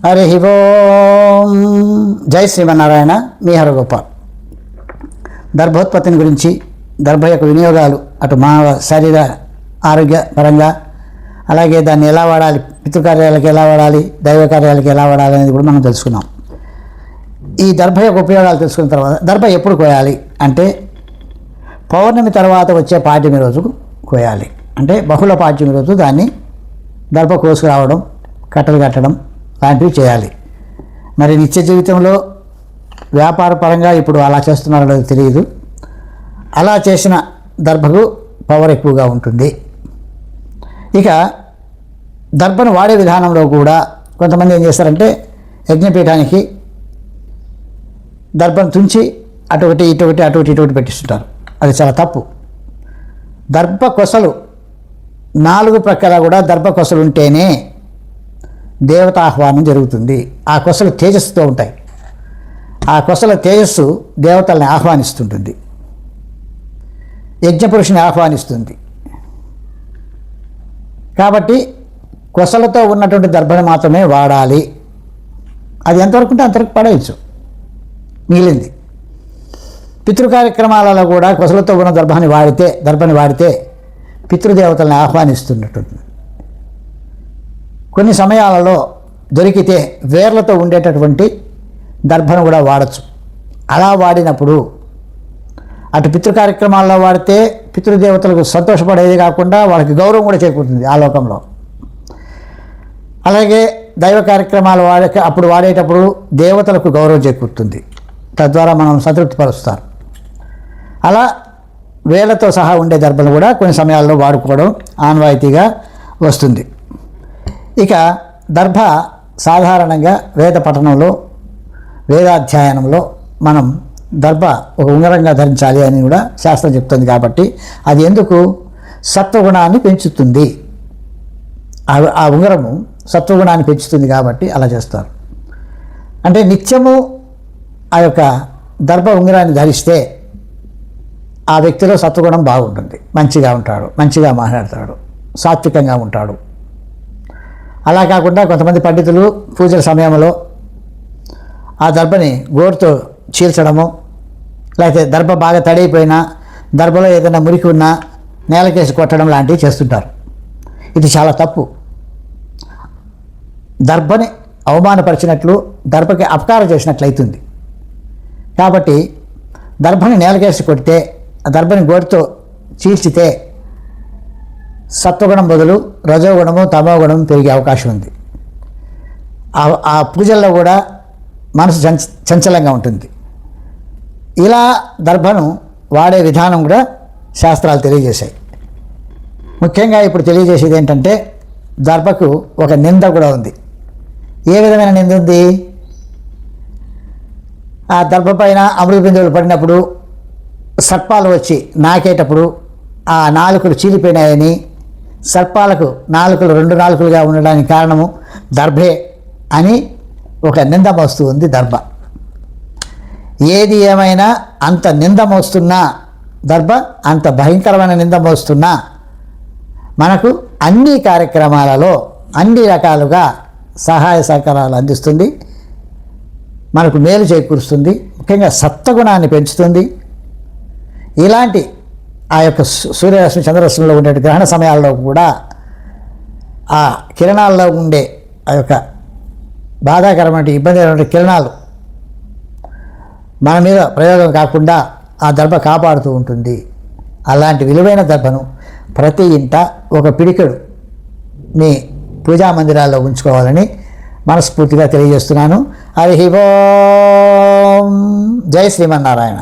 హరి ఓం. జై శ్రీమన్నారాయణ. మీ హరగోపాల్. దర్భోత్పత్తిని గురించి, దర్భ యొక్క వినియోగాలు అటు మానవ శరీర ఆరోగ్య పరంగా, అలాగే దాన్ని ఎలా వాడాలి, పితృకార్యాలకు ఎలా వాడాలి, దైవ కార్యాలకు ఎలా వాడాలి అనేది కూడా మనం తెలుసుకున్నాం. ఈ దర్భ యొక్క ఉపయోగాలు తెలుసుకున్న తర్వాత, దర్భ ఎప్పుడు కోయాలి అంటే పౌర్ణమి తర్వాత వచ్చే పాడ్యమి రోజు కోయాలి. అంటే బహుళ పాడ్యమి రోజు దాన్ని దర్భ కోసుకురావడం, కట్టలు కట్టడం లాంటివి చేయాలి. మరి నిత్య జీవితంలో వ్యాపార పరంగా ఇప్పుడు అలా చేస్తున్నారో లేదో తెలియదు. అలా చేసిన దర్భకు పవర్ ఎక్కువగా ఉంటుంది. ఇక దర్భను వాడే విధానంలో కూడా కొంతమంది ఏం చేస్తారంటే యజ్ఞపీఠానికి దర్భను తుంచి అటొకటి ఇటొకటి అటొకటి ఇటొకటి పెట్టిస్తుంటారు. అది చాలా తప్పు. దర్భ కొసలు 4 ప్రక్కల కూడా దర్భ కొసలు ఉంటేనే దేవతా ఆహ్వానం జరుగుతుంది. ఆ కొసలు తేజస్సుతో ఉంటాయి. ఆ కొసల తేజస్సు దేవతల్ని ఆహ్వానిస్తుంటుంది, యజ్ఞపురుషుని ఆహ్వానిస్తుంది. కాబట్టి కొసలతో ఉన్నటువంటి దర్భను మాత్రమే వాడాలి. అది ఎంతవరకు ఉంటే అంతవరకు పడేయచ్చు, మిగిలింది. పితృకార్యక్రమాలలో కూడా కొసలతో ఉన్న దర్భని వాడితే పితృదేవతల్ని ఆహ్వానిస్తున్నట్టుంది. కొన్ని సమయాలలో దొరికితే వేర్లతో ఉండేటటువంటి దర్భను కూడా వాడచ్చు. అలా వాడినప్పుడు అటు పితృకార్యక్రమాల్లో వాడితే పితృదేవతలకు సంతోషపడేది కాకుండా వాళ్ళకి గౌరవం కూడా చేకూరుతుంది ఆ లోకంలో. అలాగే దైవ కార్యక్రమాలు అప్పుడు వాడేటప్పుడు దేవతలకు గౌరవం చేకూరుతుంది. తద్వారా మనం సంతృప్తిపరుస్తారు. అలా వేలతో సహా ఉండే దర్భను కూడా కొన్ని సమయాల్లో వాడుకోవడం ఆనవాయితీగా వస్తుంది. ఇక దర్భ సాధారణంగా వేద పఠనంలో, వేదాధ్యయనంలో మనం దర్భ ఒక ఉంగరంగా ధరించాలి అని కూడా శాస్త్రం చెప్తుంది. కాబట్టి అది ఎందుకు సత్వగుణాన్ని పెంచుతుంది. ఆ ఉంగరము సత్వగుణాన్ని పెంచుతుంది కాబట్టి అలా చేస్తారు. అంటే నిత్యము ఆ యొక్క దర్భ ఉంగరాన్ని ధరిస్తే ఆ వ్యక్తిలో సత్వగుణం బాగుంటుంది, మంచిగా ఉంటాడు, మంచిగా మాట్లాడతాడు, సాత్వికంగా ఉంటాడు. అలా కాకుండా కొంతమంది పండితులు పూజల సమయంలో ఆ దర్భని గోరుతో చీల్చడము, లేకపోతే దర్భ బాగా తడైపోయినా దర్భలో ఏదైనా మురికి ఉన్నా నేలకేసి కొట్టడం లాంటివి చేస్తుంటారు. ఇది చాలా తప్పు. దర్భని అవమానపరిచినట్లు, దర్భకి అపకారం చేసినట్లయితుంది. కాబట్టి దర్భని నేలకేసి కొడితే, ఆ దర్భని గోరుతో చీల్చితే సత్వగుణం బదులు రజోగుణము, తమోగుణము పెరిగే అవకాశం ఉంది. ఆ పూజల్లో కూడా మనసు చంచలంగా ఉంటుంది. ఇలా దర్భను వాడే విధానం కూడా శాస్త్రాలు తెలియజేశాయి. ముఖ్యంగా ఇప్పుడు తెలియజేసేది ఏంటంటే దర్భకు ఒక నింద కూడా ఉంది. ఏ విధమైన నింద ఉంది? ఆ దర్భ పైన అమృత బిందువులు పడినప్పుడు సర్పాలు వచ్చి నాకేటప్పుడు ఆ నాలుకలు చీలిపోయినాయని, సర్పాలకు నాలుకలు 2 నాలుకలుగా ఉండడానికి కారణము దర్భే అని ఒక నింద మోస్తూ ఉంది దర్భ. ఏది ఏమైనా అంత నింద మోస్తున్నా, దర్భ అంత భయంకరమైన నింద మోస్తున్నా మనకు అన్ని కార్యక్రమాలలో అన్ని రకాలుగా సహాయ సహకారాలు అందిస్తుంది, మనకు మేలు చేకూరుస్తుంది, ముఖ్యంగా సత్వగుణాన్ని పెంచుతుంది. ఇలాంటి ఆ యొక్క సూర్యరశ్మి చంద్రరశ్మిలో ఉండే గ్రహణ సమయాల్లో కూడా ఆ కిరణాల్లో ఉండే ఆ యొక్క బాధాకరమైన ఇబ్బందికరమైన కిరణాలు మన మీద ప్రయోగం కాకుండా ఆ దర్భ కాపాడుతూ ఉంటుంది. అలాంటి విలువైన దర్భను ప్రతి ఇంట ఒక పిడికెడు మీ పూజా మందిరాల్లో ఉంచుకోవాలని మనస్ఫూర్తిగా తెలియజేస్తున్నాను. హరి ఓం. జై శ్రీమన్నారాయణ.